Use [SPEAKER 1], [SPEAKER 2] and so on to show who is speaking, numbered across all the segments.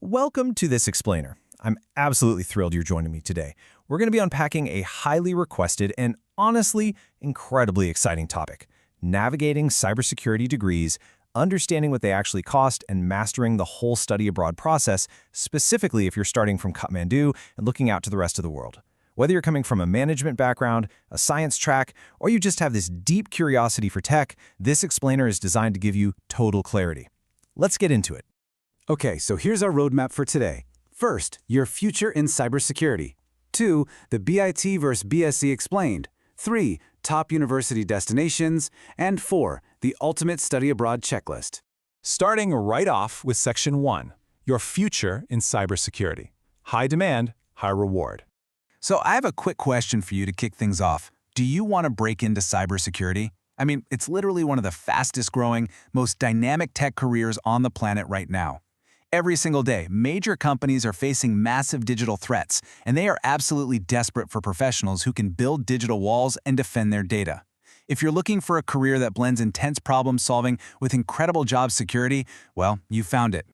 [SPEAKER 1] Welcome to this explainer. I'm absolutely thrilled you're joining me today. We're going to be unpacking a highly requested and honestly incredibly exciting topic: navigating cybersecurity degrees, understanding what they actually cost, and mastering the whole study abroad process, specifically if you're starting from Kathmandu and looking out to the rest of the world. Whether you're coming from a management background, a science track, or you just have this deep curiosity for tech, this explainer is designed to give you total clarity. Let's get into it.
[SPEAKER 2] Okay, so here's our roadmap for today. First, your future in cybersecurity. 2, the BIT versus BSc explained. 3, top university destinations. And 4, the ultimate study abroad checklist.
[SPEAKER 3] Starting right off with Section 1, your future in cybersecurity. High demand, high reward.
[SPEAKER 4] So I have a quick question for you to kick things off. Do you want to break into cybersecurity? I mean, it's literally one of the fastest growing, most dynamic tech careers on the planet right now. Every single day, major companies are facing massive digital threats, and they are absolutely desperate for professionals who can build digital walls and defend their data. If you're looking for a career that blends intense problem solving with incredible job security, well, you found it.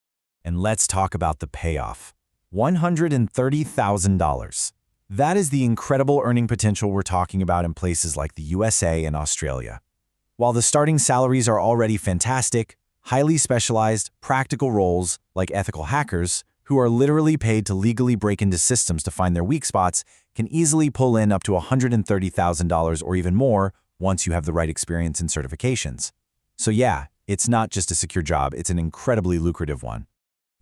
[SPEAKER 1] And let's talk about the payoff. $130,000. That is the incredible earning potential we're talking about in places like the USA and Australia. While the starting salaries are already fantastic, highly specialized, practical roles like ethical hackers, who are literally paid to legally break into systems to find their weak spots, can easily pull in up to $130,000 or even more once you have the right experience and certifications. So yeah, it's not just a secure job, it's an incredibly lucrative one.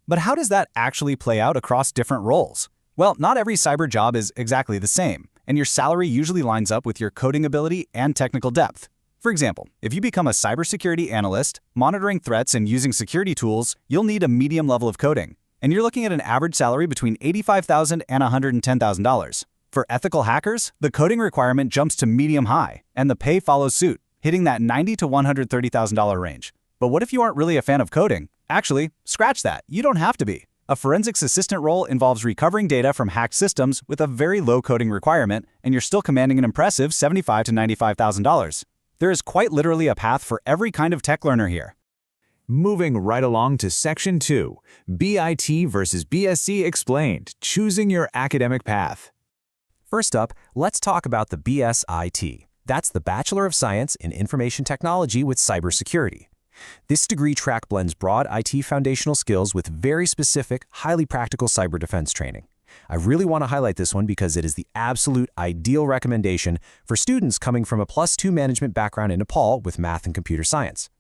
[SPEAKER 5] But how does that actually play out across different roles? Well, not every cyber job is exactly the same, and your salary usually lines up with your coding ability and technical depth. For example, if you become a cybersecurity analyst, monitoring threats and using security tools, you'll need a medium level of coding, and you're looking at an average salary between $85,000 and $110,000. For ethical hackers, the coding requirement jumps to medium high, and the pay follows suit, hitting that $90,000 to $130,000 range. But what if you aren't really a fan of coding? Actually, scratch that. You don't have to be. A forensics assistant role involves recovering data from hacked systems with a very low coding requirement, and you're still commanding an impressive $75,000 to $95,000. There is quite literally a path for every kind of tech learner here.
[SPEAKER 3] Moving right along to Section 2, BIT versus BSc explained, choosing your academic path.
[SPEAKER 1] First up, let's talk about the BSIT. That's the Bachelor of Science in Information Technology with Cybersecurity. This degree track blends broad IT foundational skills with very specific, highly practical cyber defense training. I really want to highlight this one because it is the absolute ideal recommendation for students coming from a +2 management background in Nepal with math and computer science.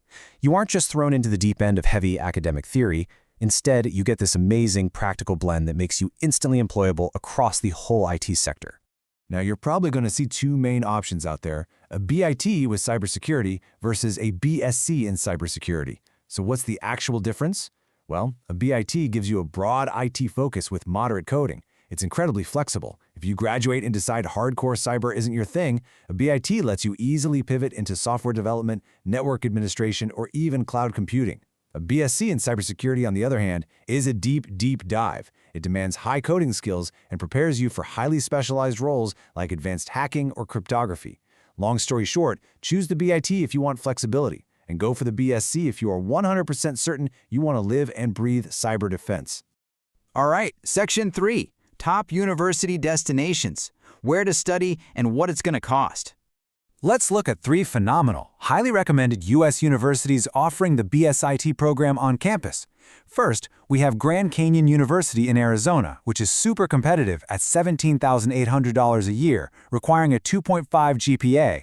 [SPEAKER 1] You aren't just thrown into the deep end of heavy academic theory. Instead, you get this amazing practical blend that makes you instantly employable across the whole IT sector.
[SPEAKER 6] Now, you're probably going to see two main options out there: a BIT with cybersecurity versus a BSc in cybersecurity. So what's the actual difference? Well, a BIT gives you a broad IT focus with moderate coding. It's incredibly flexible. If you graduate and decide hardcore cyber isn't your thing, a BIT lets you easily pivot into software development, network administration, or even cloud computing. A BSc in cybersecurity, on the other hand, is a deep dive. It demands high coding skills and prepares you for highly specialized roles like advanced hacking or cryptography. Long story short, choose the BIT if you want flexibility, and go for the BSc if you are 100% certain you want to live and breathe cyber defense.
[SPEAKER 7] All right, Section 3, top university destinations, where to study and what it's going to cost.
[SPEAKER 2] Let's look at 3 phenomenal, highly recommended U.S. universities offering the BSIT program on campus. First, we have Grand Canyon University in Arizona, which is super competitive at $17,800 a year, requiring a 2.5 GPA.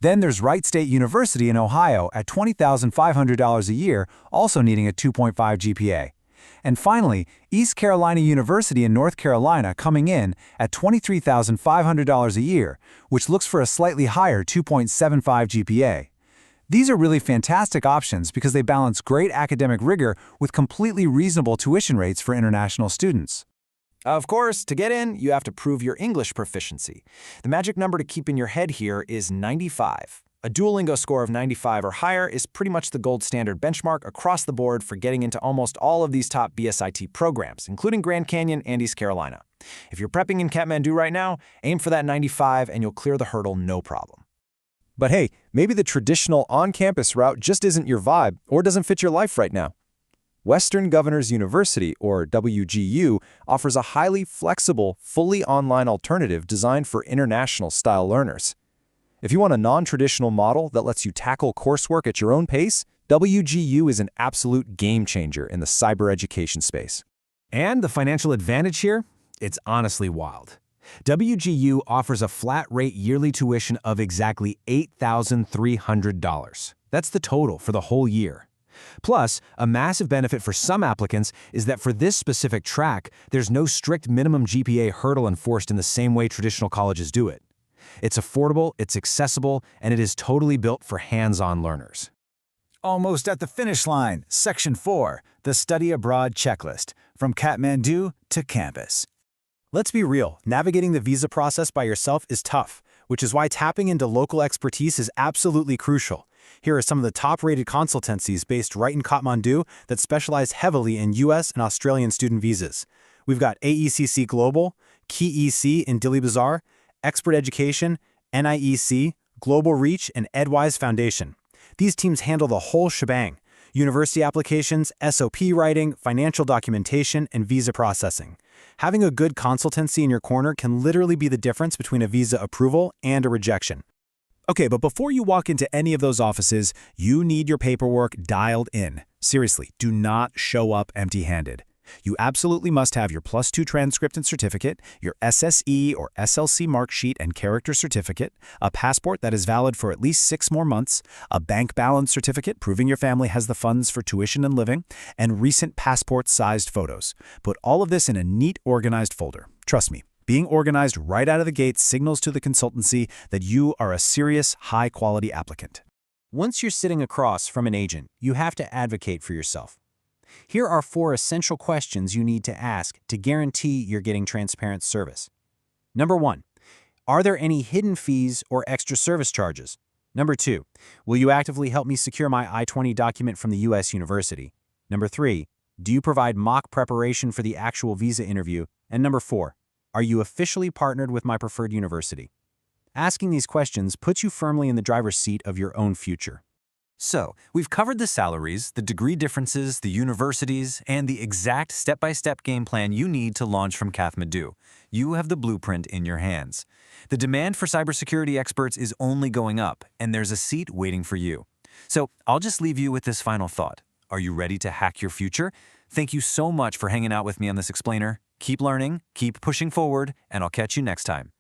[SPEAKER 2] Then there's Wright State University in Ohio at $20,500 a year, also needing a 2.5 GPA. And finally, East Carolina University in North Carolina coming in at $23,500 a year, which looks for a slightly higher 2.75 GPA. These are really fantastic options because they balance great academic rigor with completely reasonable tuition rates for international students.
[SPEAKER 8] Of course, to get in, you have to prove your English proficiency. The magic number to keep in your head here is 95. A Duolingo score of 95 or higher is pretty much the gold standard benchmark across the board for getting into almost all of these top BSIT programs, including Grand Canyon and East Carolina. If you're prepping in Kathmandu right now, aim for that 95 and you'll clear the hurdle no problem.
[SPEAKER 1] But hey, maybe the traditional on-campus route just isn't your vibe or doesn't fit your life right now.
[SPEAKER 8] Western Governors University, or WGU, offers a highly flexible, fully online alternative designed for international-style learners. If you want a non-traditional model that lets you tackle coursework at your own pace, WGU is an absolute game-changer in the cyber education space.
[SPEAKER 1] And the financial advantage here? It's honestly wild. WGU offers a flat-rate yearly tuition of exactly $8,300. That's the total for the whole year. Plus, a massive benefit for some applicants is that for this specific track, there's no strict minimum GPA hurdle enforced in the same way traditional colleges do it. It's affordable, it's accessible, and it is totally built for hands-on learners.
[SPEAKER 2] Almost at the finish line, Section 4, the Study Abroad Checklist, from Kathmandu to campus.
[SPEAKER 5] Let's be real, navigating the visa process by yourself is tough, which is why tapping into local expertise is absolutely crucial. Here are some of the top-rated consultancies based right in Kathmandu that specialize heavily in US and Australian student visas. We've got AECC Global, KeyEC in Dili Bazaar, Expert Education, NIEC, Global Reach, and Edwise Foundation. These teams handle the whole shebang: university applications, SOP writing, financial documentation, and visa processing. Having a good consultancy in your corner can literally be the difference between a visa approval and a rejection. Okay, but before you walk into any of those offices, you need your paperwork dialed in. Seriously, do not show up empty-handed. You absolutely must have your +2 transcript and certificate, your SSE or SLC mark sheet and character certificate, a passport that is valid for at least 6 more months, a bank balance certificate proving your family has the funds for tuition and living, and recent passport-sized photos. Put all of this in a neat, organized folder. Trust me, being organized right out of the gate signals to the consultancy that you are a serious, high-quality applicant.
[SPEAKER 1] Once you're sitting across from an agent, you have to advocate for yourself. Here are 4 essential questions you need to ask to guarantee you're getting transparent service. Number 1, are there any hidden fees or extra service charges? Number 2, will you actively help me secure my I-20 document from the U.S. university? Number 3, do you provide mock preparation for the actual visa interview? And number 4, are you officially partnered with my preferred university? Asking these questions puts you firmly in the driver's seat of your own future. So, we've covered the salaries, the degree differences, the universities, and the exact step-by-step game plan you need to launch from Kathmandu. You have the blueprint in your hands. The demand for cybersecurity experts is only going up, and there's a seat waiting for you. So, I'll just leave you with this final thought. Are you ready to hack your future? Thank you so much for hanging out with me on this explainer. Keep learning, keep pushing forward, and I'll catch you next time.